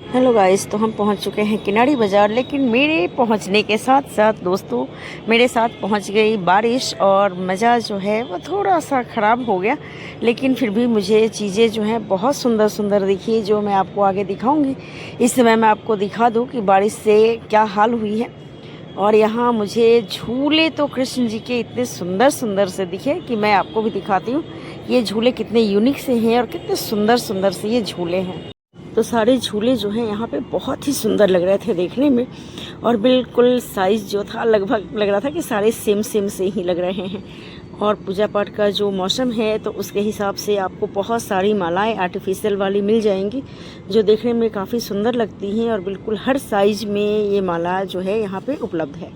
Hello guys, तो हम पहुंच चुके हैं किनारी बाज़ार। लेकिन मेरे पहुंचने के साथ साथ दोस्तों मेरे साथ पहुंच गई बारिश और मज़ा जो है वो थोड़ा सा ख़राब हो गया। लेकिन फिर भी मुझे चीज़ें जो हैं बहुत सुंदर सुंदर दिखी, जो मैं आपको आगे दिखाऊंगी। इस समय मैं आपको दिखा दूं कि बारिश से क्या हाल हुई है। और यहाँ मुझे झूले तो कृष्ण जी के इतने सुंदर सुंदर से दिखे कि मैं आपको भी दिखाती हूँ ये झूले कितने यूनिक से हैं और कितने सुंदर सुंदर से ये झूले हैं। तो सारे झूले जो हैं यहाँ पे बहुत ही सुंदर लग रहे थे देखने में। और बिल्कुल साइज़ जो था लगभग लग रहा था कि सारे सेम सेम से ही लग रहे हैं। और पूजा पाठ का जो मौसम है तो उसके हिसाब से आपको बहुत सारी मालाएं आर्टिफिशियल वाली मिल जाएंगी, जो देखने में काफ़ी सुंदर लगती हैं। और बिल्कुल हर साइज़ में ये माला जो है यहाँ पे उपलब्ध है।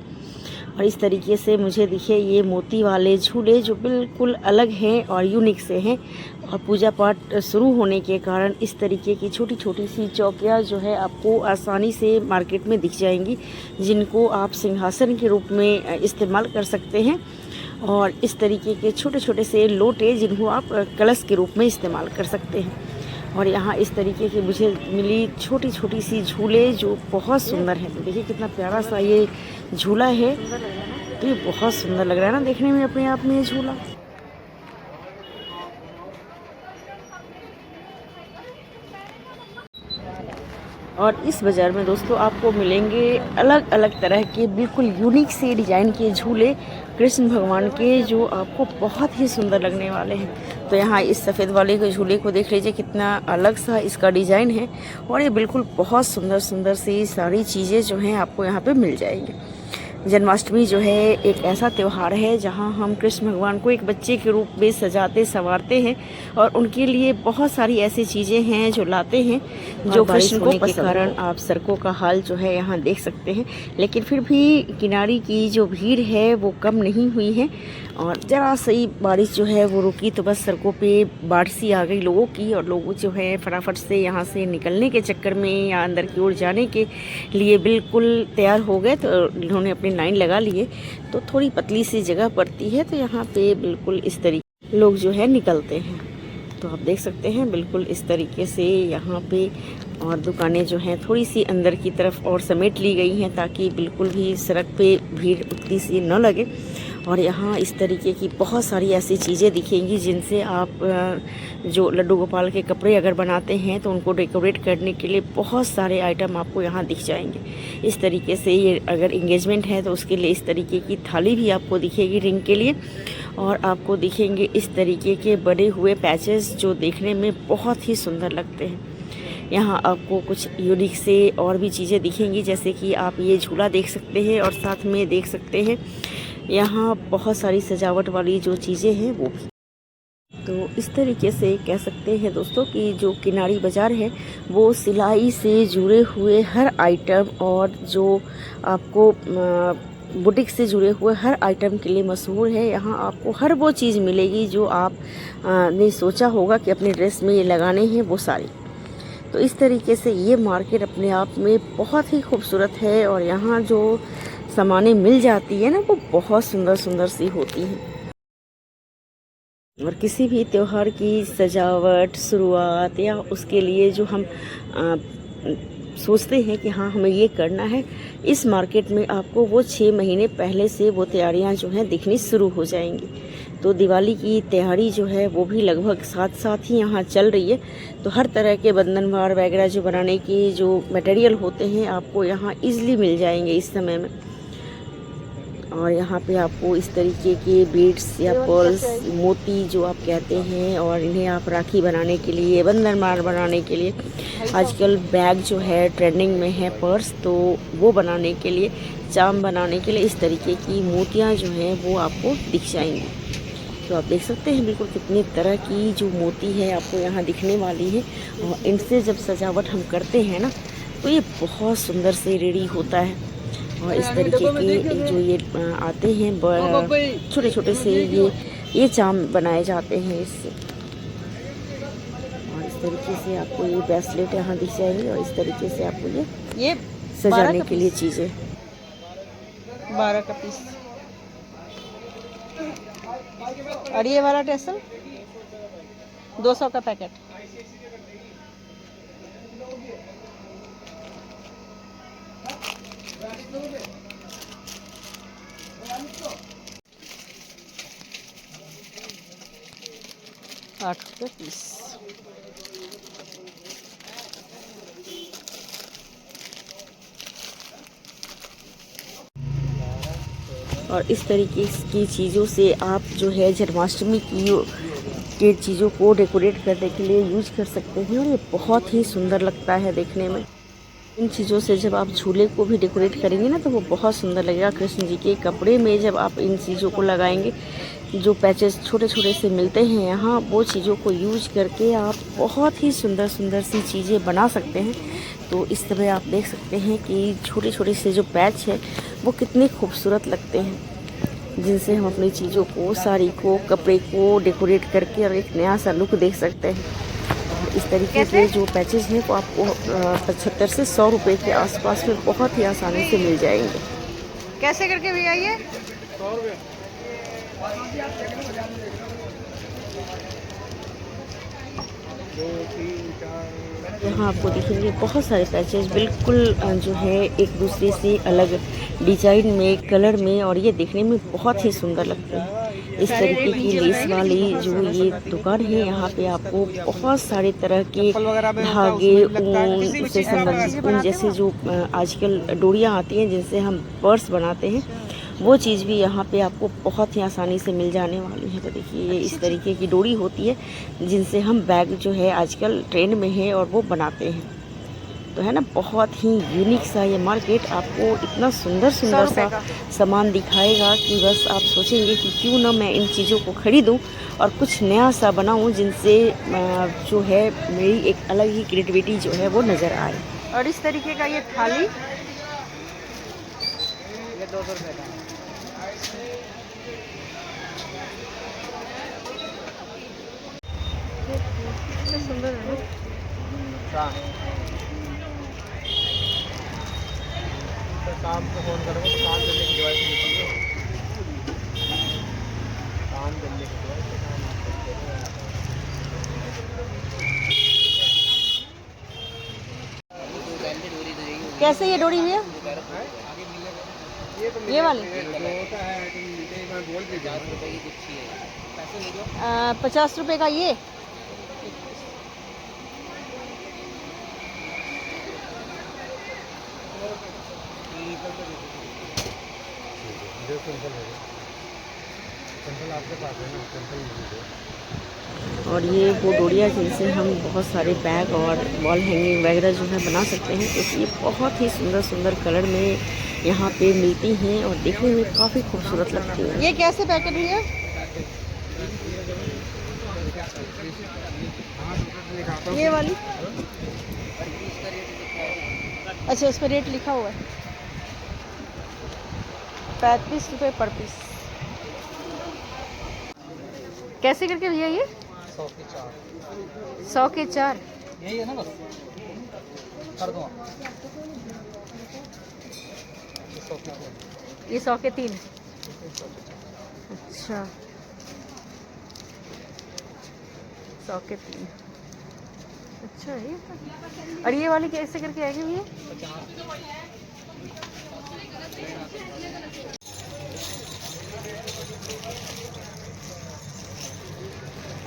और इस तरीके से मुझे दिखे ये मोती वाले झूले जो बिल्कुल अलग हैं और यूनिक से हैं। और पूजा पाठ शुरू होने के कारण इस तरीके की छोटी छोटी सी चौकियाँ जो है आपको आसानी से मार्केट में दिख जाएंगी, जिनको आप सिंहासन के रूप में इस्तेमाल कर सकते हैं। और इस तरीके के छोटे छोटे से लोटे जिनको आप कलश के रूप में इस्तेमाल कर सकते हैं। और यहाँ इस तरीके की मुझे मिली छोटी छोटी सी झूले जो बहुत सुंदर है। तो देखिए कितना प्यारा सा ये झूला है। तो ये बहुत सुंदर लग रहा है ना देखने में अपने आप में ये झूला। और इस बाज़ार में दोस्तों आपको मिलेंगे अलग अलग तरह के बिल्कुल यूनिक से डिज़ाइन के झूले कृष्ण भगवान के, जो आपको बहुत ही सुंदर लगने वाले हैं। तो यहाँ इस सफ़ेद वाले के झूले को देख लीजिए, कितना अलग सा इसका डिज़ाइन है। और ये बिल्कुल बहुत सुंदर सुंदर सी सारी चीज़ें जो हैं आपको यहाँ पे मिल जाएंगी। जन्माष्टमी जो है एक ऐसा त्यौहार है जहाँ हम कृष्ण भगवान को एक बच्चे के रूप में सजाते संवारते हैं। और उनके लिए बहुत सारी ऐसी चीज़ें हैं जो लाते हैं, जो कृष्ण को के कारण आप सड़कों का हाल जो है यहाँ देख सकते हैं। लेकिन फिर भी किनारी की जो भीड़ है वो कम नहीं हुई है। और ज़रा सी बारिश जो है वो रुकी तो बस सड़कों पे बाढ़ सी आ गई लोगों की। और लोग जो है फटाफट से यहाँ से निकलने के चक्कर में या अंदर की ओर जाने के लिए बिल्कुल तैयार हो गए। तो इन्होंने अपनी लाइन लगा लिए। तो थोड़ी पतली सी जगह पड़ती है, तो यहाँ पे बिल्कुल इस तरीके लोग जो है निकलते हैं। तो आप देख सकते हैं बिल्कुल इस तरीके से यहाँ पे। और दुकानें जो हैं थोड़ी सी अंदर की तरफ और समेट ली गई हैं, ताकि बिल्कुल भी सड़क पे भीड़ उतनी सी न लगे। और यहाँ इस तरीके की बहुत सारी ऐसी चीज़ें दिखेंगी जिनसे आप जो लड्डू गोपाल के कपड़े अगर बनाते हैं तो उनको डेकोरेट करने के लिए बहुत सारे आइटम आपको यहाँ दिख जाएंगे। इस तरीके से ये अगर इंगेजमेंट है तो उसके लिए इस तरीके की थाली भी आपको दिखेगी रिंग के लिए। और आपको दिखेंगे इस तरीके के बने हुए पैचेस जो देखने में बहुत ही सुंदर लगते हैं। यहाँ आपको कुछ यूनिक से और भी चीज़ें दिखेंगी, जैसे कि आप ये झूला देख सकते हैं और साथ में देख सकते हैं यहाँ बहुत सारी सजावट वाली जो चीज़ें हैं वो भी। तो इस तरीके से कह सकते हैं दोस्तों कि जो किनारी बाज़ार है वो सिलाई से जुड़े हुए हर आइटम और जो आपको बुटीक से जुड़े हुए हर आइटम के लिए मशहूर है। यहाँ आपको हर वो चीज़ मिलेगी जो आप ने सोचा होगा कि अपने ड्रेस में ये लगाने हैं, वो सारी। तो इस तरीके से ये मार्केट अपने आप में बहुत ही खूबसूरत है। और यहाँ जो सामानें मिल जाती है ना वो बहुत सुंदर सुंदर सी होती हैं। और किसी भी त्यौहार की सजावट शुरुआत या उसके लिए जो हम सोचते हैं कि हाँ हमें ये करना है, इस मार्केट में आपको वो 6 महीने पहले से वो तैयारियां जो हैं दिखनी शुरू हो जाएंगी। तो दिवाली की तैयारी जो है वो भी लगभग साथ साथ ही यहाँ चल रही है। तो हर तरह के बंधनवार वगैरह जो बनाने की जो मटेरियल होते हैं आपको यहाँ ईज़िली मिल जाएंगे इस समय में। और यहाँ पे आपको इस तरीके के बीड्स या पर्ल्स, मोती जो आप कहते हैं, और इन्हें आप राखी बनाने के लिए, बंधन मार बनाने के लिए, आजकल बैग जो है ट्रेंडिंग में है पर्स, तो वो बनाने के लिए, चाम बनाने के लिए इस तरीके की मोतियाँ जो हैं वो आपको दिख जाएंगी। तो आप देख सकते हैं बिल्कुल कितनी तरह की जो मोती है आपको यहाँ दिखने वाली है। और इनसे जब सजावट हम करते हैं ना तो ये बहुत सुंदर से रेडी होता है। और इस तरीके के जो ये आते हैं छोटे छोटे से ये चाम बनाए जाते हैं इससे। और इस तरीके से आपको ये ब्रेसलेट यहाँ दिख जाएंगे। और इस तरीके से आपको ये सजाने के लिए चीज़ें 12 का पीस। और ये वाला टेसल 200 का पैकेट। 8 रुपये पीस। और इस तरीके की चीज़ों से आप जो है जन्माष्टमी की के चीज़ों को डेकोरेट करने के लिए यूज कर सकते हैं और ये बहुत ही सुंदर लगता है देखने में। इन चीज़ों से जब आप झूले को भी डेकोरेट करेंगे ना तो वो बहुत सुंदर लगेगा। कृष्ण जी के कपड़े में जब आप इन चीज़ों को लगाएंगे, जो पैचेस छोटे छोटे से मिलते हैं यहाँ, वो चीज़ों को यूज करके आप बहुत ही सुंदर सुंदर सी चीज़ें बना सकते हैं। तो इस तरह आप देख सकते हैं कि छोटे छोटे से जो पैच है वो कितने खूबसूरत लगते हैं, जिनसे हम अपनी चीज़ों को, साड़ी को, कपड़े को डेकोरेट करके और एक नया सा लुक देख सकते हैं। इस तरीके के जो पैचेस हैं वो आपको 75 से 100 रुपये के आसपास में बहुत ही आसानी से मिल जाएंगे। कैसे करके भैया ये? 100 रुपये। यहाँ आपको दिखेंगे बहुत सारे पैचेस बिल्कुल जो है एक दूसरे से अलग डिजाइन में, कलर में, और ये देखने में बहुत ही सुंदर लगते हैं। इस तरीके की लेस वाली जो ये दुकान है, यहाँ पे आपको बहुत सारे तरह के धागे, ऊन से संबंधित, ऊन जैसे जो आजकल डोरियाँ आती हैं जिनसे हम पर्स बनाते हैं, वो चीज़ भी यहाँ पे आपको बहुत ही आसानी से मिल जाने वाली है। तो देखिए ये इस तरीके की डोरी होती है जिनसे हम बैग जो है आजकल ट्रेंड में है और वो बनाते हैं। तो है ना, बहुत ही यूनिक सा ये मार्केट आपको इतना सुंदर सुंदर सा सामान दिखाएगा कि बस आप सोचेंगे कि क्यों ना मैं इन चीज़ों को खरीदूं और कुछ नया सा बनाऊं, जिनसे जो है मेरी एक अलग ही क्रिएटिविटी जो है वो नज़र आए। और इस तरीके का ये थाली, ये 200 रुपये का। सुंदर है। काम को फोन करोगे तो काम करने की डिवाइस मिलती है। काम करने की डिवाइस। कैसे ये डोरी भैया? ये वाली 50 रुपये का ये। और ये वो डोरिया जिनसे हम बहुत सारे बैग और वॉल हैंगिंग वगैरह जो है बना सकते हैं। तो ये बहुत ही सुंदर सुंदर कलर में यहाँ पे मिलती हैं और देखने में काफ़ी खूबसूरत लगती हैं। ये कैसे पैकेट भैया? ये वाली, अच्छा उस पर रेट लिखा हुआ है, 35 रुपये पर पीस। कैसे करके भैया ये? 100 के 4। 100 के 4। यही है ना, बस कर दो। ये 100 के 3। अच्छा 100 के 3। अच्छा ये, और ये वाली कैसे करके आएगी भैया?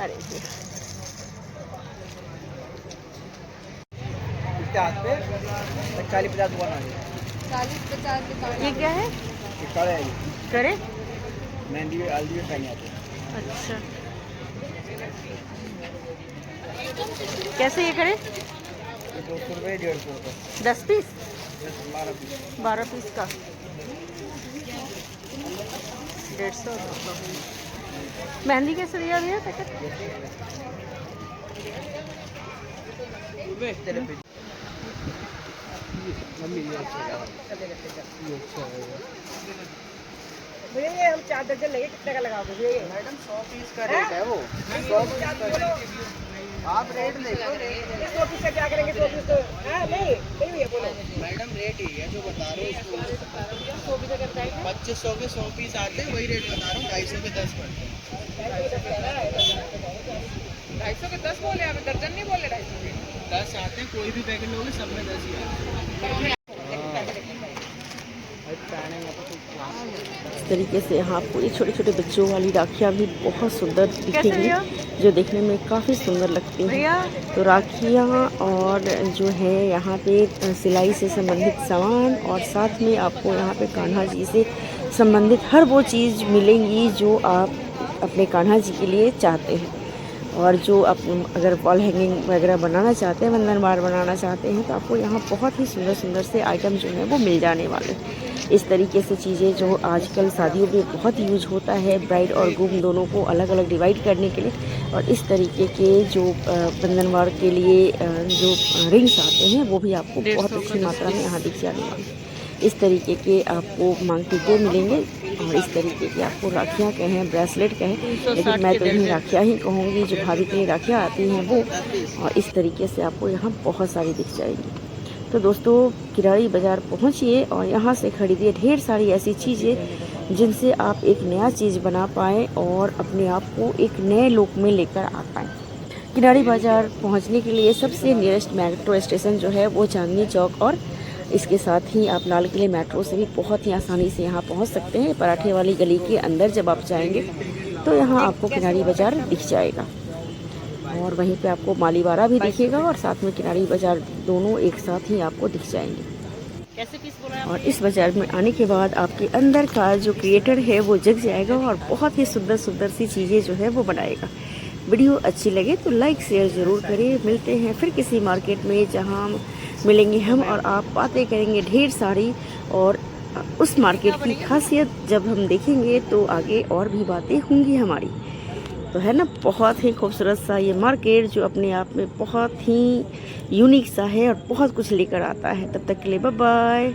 अरे ये 40-50 दुकान आ गई। 40-50 दुकान। ये क्या है? करे करे? मेहंदी में हल्दी में पहने आते हैं। अच्छा कैसे ये करे? 200 रुपये, 150 रुपये। 10 पीस? 12 पीस। 12 पीस का 150। मेहंदी कैसे दिया भैया पैकेट? भैया हम 4 दर्जन लेंगे, कितने का लगाओगे भैया? मैडम 100 पीस का रेट है वो। 100 पीस का आप रेट ले लो। 100 पीस का क्या करेंगे? 100 पीस तो नहीं भैया बोलो। मैडम रेट ही है जो बता रहे हो। 100 पीस का करता है 2500 के 100 पीस आते हैं, वही रेट बता रहा हूँ। 250 के 10 पड़ते हैं। 250 के 10 बोले आप, दर्जन नहीं बोले 250 के। 10 आते हैं, कोई भी पैकेट लोगे सब में 10 ही आते हैं। तरीके से यहाँ आपको ये छोटे छोटे बच्चों वाली राखियाँ भी बहुत सुंदर दिखेंगी, जो देखने में काफ़ी सुंदर लगती हैं। तो राखियाँ और जो है यहाँ पे सिलाई से संबंधित सामान, और साथ में आपको यहाँ पे कान्हा जी से संबंधित हर वो चीज़ मिलेंगी जो आप अपने कान्हा जी के लिए चाहते हैं। और जो आप अगर वॉल हैंगिंग वगैरह बनाना चाहते हैं, बंधनवार बनाना चाहते हैं, तो आपको यहाँ बहुत ही सुंदर सुंदर से आइटम जो हैं वो मिल जाने वाले हैं। इस तरीके से चीज़ें जो आजकल शादियों में बहुत यूज होता है, ब्राइड और ग्रूम दोनों को अलग अलग डिवाइड करने के लिए, और इस तरीके के जो बंधनवार के लिए जो रिंग्स आते हैं वो भी आपको बहुत अच्छी मात्रा में यहाँ दिख जाने वाले हैं। इस तरीके के आपको मांग टीके मिलेंगे, और इस तरीके की आपको राखियाँ कहें, ब्रेसलेट कहें, लेकिन मैं तो इन्हें राखियाँ ही कहूँगी, जो भाभी के लिए राखियाँ आती हैं वो। और इस तरीके से आपको यहाँ बहुत सारी दिख जाएगी। तो दोस्तों किराड़ी बाज़ार पहुँचिए और यहाँ से ख़रीदिए ढेर सारी ऐसी चीज़ें जिनसे आप एक नया चीज़ बना पाएँ और अपने आप को एक नए लुक में लेकर आ पाएँ। किराड़ी बाज़ार पहुँचने के लिए सबसे नियरेस्ट मेट्रो स्टेशन जो है वो चांदनी चौक, और इसके साथ ही आप लाल किले मेट्रो से भी बहुत ही आसानी से यहाँ पहुँच सकते हैं। पराठे वाली गली के अंदर जब आप जाएंगे तो यहाँ आपको किराड़ी बाज़ार दिख जाएगा, और वहीं पे आपको मालीवाड़ा भी दिखेगा, और साथ में किराड़ी बाज़ार दोनों एक साथ ही आपको दिख जाएंगे। कैसे पीस बोला है? और इस बाज़ार में आने के बाद आपके अंदर का जो क्रिएटर है वो जग जाएगा, और बहुत ही सुंदर सुंदर सी चीज़ें जो है वो बनाएगा। वीडियो अच्छी लगे तो लाइक शेयर ज़रूर करें। मिलते हैं फिर किसी मार्केट में जहाँ मिलेंगे हम और आप, बातें करेंगे ढेर सारी, और उस मार्केट की खासियत जब हम देखेंगे तो आगे और भी बातें होंगी हमारी। तो है ना, बहुत ही खूबसूरत सा ये मार्केट जो अपने आप में बहुत ही यूनिक सा है और बहुत कुछ लेकर आता है। तब तक के लिए बाय बाय।